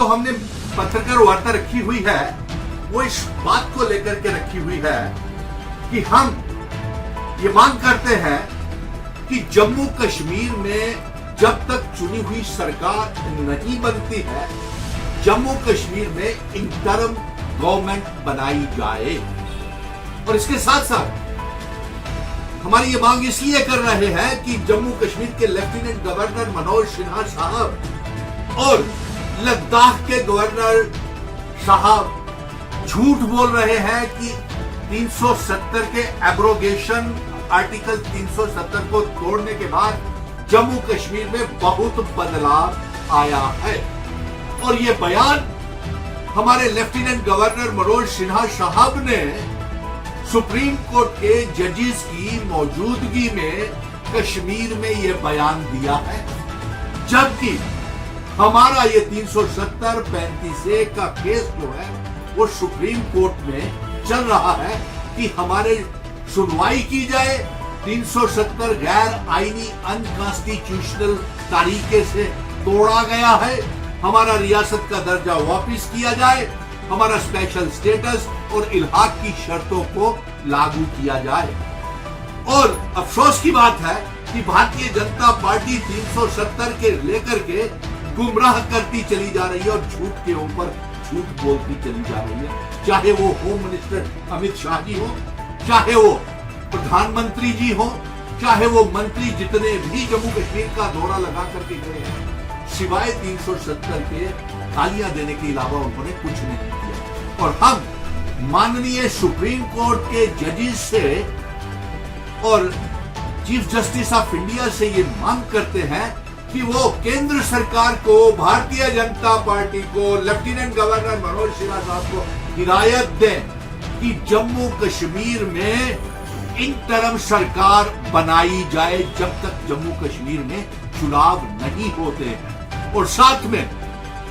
तो हमने पत्रकार वार्ता रखी हुई है वो इस बात को लेकर के रखी हुई है कि हम ये मांग करते हैं कि जम्मू कश्मीर में जब तक चुनी हुई सरकार नहीं बनती है जम्मू कश्मीर में इंटरम गवर्नमेंट बनाई जाए। और इसके साथ साथ हमारी ये मांग इसलिए कर रहे हैं कि जम्मू कश्मीर के लेफ्टिनेंट गवर्नर मनोज सिन्हा साहब और लद्दाख के गवर्नर साहब झूठ बोल रहे हैं कि 370 के एब्रोगेशन आर्टिकल 370 को तोड़ने के बाद जम्मू कश्मीर में बहुत बदलाव आया है। और ये बयान हमारे लेफ्टिनेंट गवर्नर मनोज सिन्हा साहब ने सुप्रीम कोर्ट के जजेस की मौजूदगी में कश्मीर में ये बयान दिया है, जबकि हमारा ये 370-35A का केस जो है वो सुप्रीम कोर्ट में चल रहा है कि हमारे सुनवाई की जाए। 370 गैर आईनी अनकॉन्स्टिट्यूशनल तरीके से तोड़ा गया है, हमारा रियासत का दर्जा वापस किया जाए, हमारा स्पेशल स्टेटस और इल्हाक की शर्तों को लागू किया जाए। और अफसोस की बात है कि भारतीय जनता पार्टी 370 के लेकर के गुमराह करती चली जा रही है और झूठ के ऊपर झूठ बोलती चली जा रही है। चाहे वो होम मिनिस्टर अमित शाह जी हो, चाहे वो प्रधानमंत्री जी हो, चाहे वो मंत्री जितने भी जम्मू कश्मीर का दौरा लगा करके गए हैं, सिवाय 370 के गालियां देने के अलावा उन्होंने कुछ नहीं किया। और हम माननीय सुप्रीम कोर्ट के जजेस से और चीफ जस्टिस ऑफ इंडिया से ये मांग करते हैं कि वो केंद्र सरकार को, भारतीय जनता पार्टी को, लेफ्टिनेंट गवर्नर मनोज सिन्हा साहब को हिदायत दें कि जम्मू कश्मीर में इंटरम सरकार बनाई जाए जब तक जम्मू कश्मीर में चुनाव नहीं होते हैं। और साथ में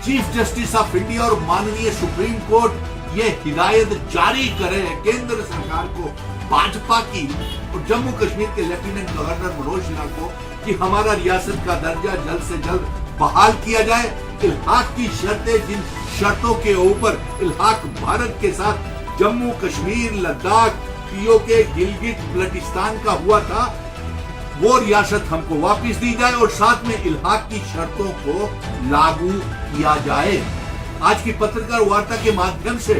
चीफ जस्टिस ऑफ इंडिया और माननीय सुप्रीम कोर्ट ये हिदायत जारी करे केंद्र सरकार को, भाजपा की और जम्मू कश्मीर के लेफ्टिनेंट गवर्नर मनोज सिन्हा को कि हमारा रियासत का दर्जा जल्द से जल्द बहाल किया जाए। इल्हाक की शर्तें, जिन शर्तों के ऊपर इल्हाक भारत के साथ जम्मू कश्मीर, लद्दाख, पीओके, गिलगित बल्टिस्तान का हुआ था, वो रियासत हमको वापस दी जाए और साथ में इल्हाक की शर्तों को लागू किया जाए। आज की पत्रकार वार्ता के माध्यम से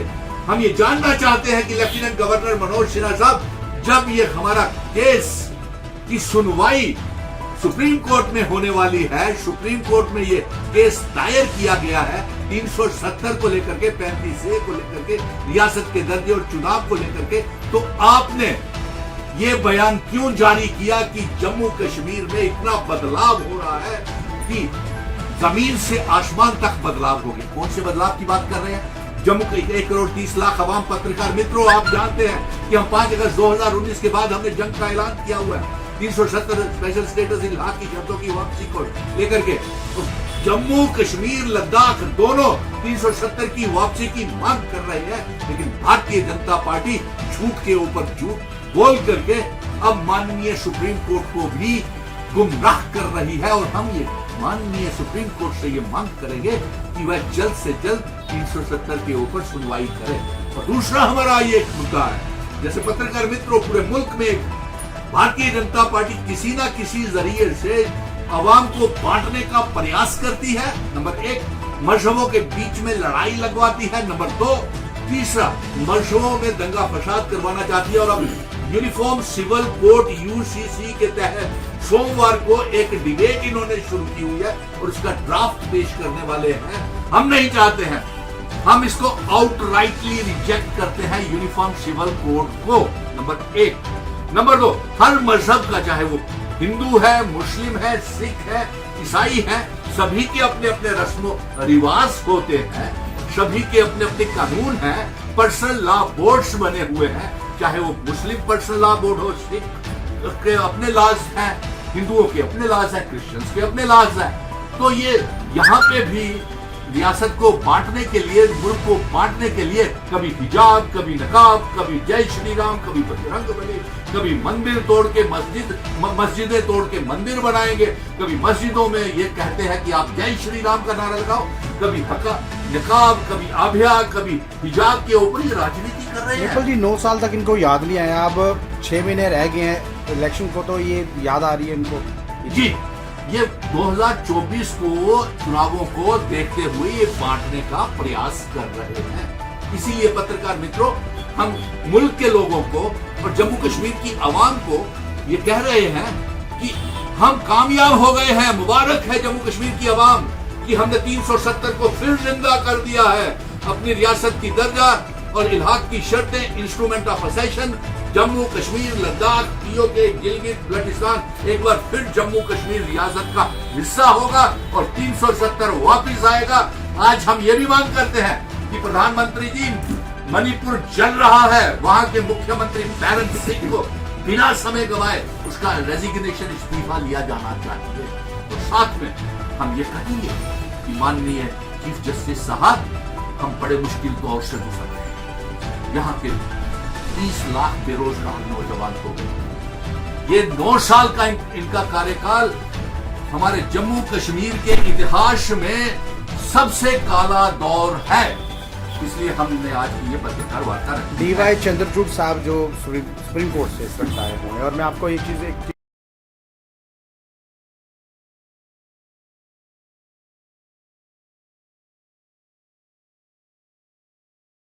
हम ये जानना चाहते हैं कि लेफ्टिनेंट गवर्नर मनोज सिन्हा साहब, जब ये हमारा केस की सुनवाई सुप्रीम कोर्ट में होने वाली है, सुप्रीम कोर्ट में ये केस दायर किया गया है 370 को लेकर के, 35A को लेकर के, रियासत के दर्जे और चुनाव को लेकर के, तो आपने ये बयान क्यों जारी किया कि जम्मू कश्मीर में इतना बदलाव हो रहा है कि जमीन से आसमान तक बदलाव हो गया? कौन से बदलाव की बात कर रहे हैं? जम्मू के 1,30,00,000 अवाम पत्रकार मित्रों, आप जानते हैं कि हम 5 अगस्त 2019 के बाद हमने जंग का ऐलान किया हुआ है 370 स्पेशल स्टेटस इल्हाक की शर्तों की वापसी को लेकर के। तो जम्मू कश्मीर, लद्दाख दोनों 370 की वापसी की मांग कर रहे हैं, लेकिन भारतीय जनता पार्टी झूठ के ऊपर झूठ बोल करके अब माननीय सुप्रीम कोर्ट को भी गुमराह कर रही है। और हम ये माननीय सुप्रीम कोर्ट से ये मांग करेंगे कि वह जल्द से जल्द 370 के ऊपर सुनवाई करे। और दूसरा हमारा ये एक मुद्दा है, जैसे पत्रकार मित्रों, पूरे मुल्क में भारतीय जनता पार्टी किसी ना किसी जरिए से अवाम को बांटने का प्रयास करती है। नंबर 1, मजहबों के बीच में लड़ाई लगवाती है। नंबर 2, तीसरा, मजहबों में दंगा फसाद करवाना चाहती है। और अब यूनिफॉर्म सिविल कोड UCC के तहत सोमवार को एक डिबेट इन्होंने शुरू की हुई है और उसका ड्राफ्ट पेश करने वाले हैं। हम नहीं चाहते हैं, हम इसको आउटराइटली रिजेक्ट करते हैं यूनिफॉर्म सिविल कोड को। नंबर 1। नंबर 2, हर मजहब का, चाहे वो हिंदू है, मुस्लिम है, सिख है, ईसाई है, सभी के अपने अपने रस्मो रिवाज होते हैं, सभी के अपने अपने कानून हैं, पर्सनल लॉ बोर्ड्स बने हुए हैं, चाहे वो मुस्लिम पर्सनल लॉ बोर्ड हो, सिख के अपने लॉज हैं, हिंदुओं के अपने लॉज हैं, क्रिश्चियंस के अपने लॉज हैं। तो ये यहाँ पे भी रियासत को बांटने के लिए, मुल्क को बांटने के लिए कभी हिजाब, कभी नकाब, कभी जय श्री राम, कभी बजरंग बली, कभी मंदिर तोड़ के मस्जिदें तोड़ के मंदिर बनाएंगे, कभी मस्जिदों में ये कहते हैं कि आप जय श्री राम का नारा लगाओ, कभी नकाब, कभी आभिया, कभी हिजाब के ऊपर ही राजनीति कर रहे हैं। बिल्कुल जी, 9 साल तक इनको याद नहीं आया, अब 6 महीने रह गए हैं इलेक्शन को, तो ये याद आ रही है इनको जी। ये 2024 को चुनावों को देखते हुए ये बांटने का प्रयास कर रहे हैं। इसीलिए पत्रकार मित्रों, हम मुल्क के लोगों को और जम्मू कश्मीर की आवाम को ये कह रहे हैं कि हम कामयाब हो गए हैं। मुबारक है जम्मू कश्मीर की आवाम कि हमने 370 को फिर जिंदा कर दिया है। अपनी रियासत की दर्जा और इलाक की शर्तें, instrument of accession, Jammu Kashmir, Ladakh, POK, Gilgit Baltistan एक बार फिर जम्मू कश्मीर रियासत का हिस्सा होगा और 370 वापिस आएगा। आज हम ये भी मांग करते हैं कि प्रधानमंत्री जी, मणिपुर जल रहा है, वहां के मुख्यमंत्री बैरन सिंह को बिना समय गवाए उसका रेजिग्नेशन, इस्तीफा लिया जाना चाहिए। और साथ में हम ये कहेंगे कि माननीय चीफ जस्टिस साहब, हम बड़े मुश्किल दौर से गुजर रहे हैं। यहाँ के 30 लाख बेरोजगार नौजवान हो गए। ये 9 साल का इनका कार्यकाल हमारे जम्मू कश्मीर के इतिहास में सबसे काला दौर है। इसलिए हमने आज ये पत्रकार वार्ता रखी। DY चंद्रचूड़ साहब जो सुप्रीम कोर्ट से इस वक्त आए हुए हैं, और मैं आपको एक चीज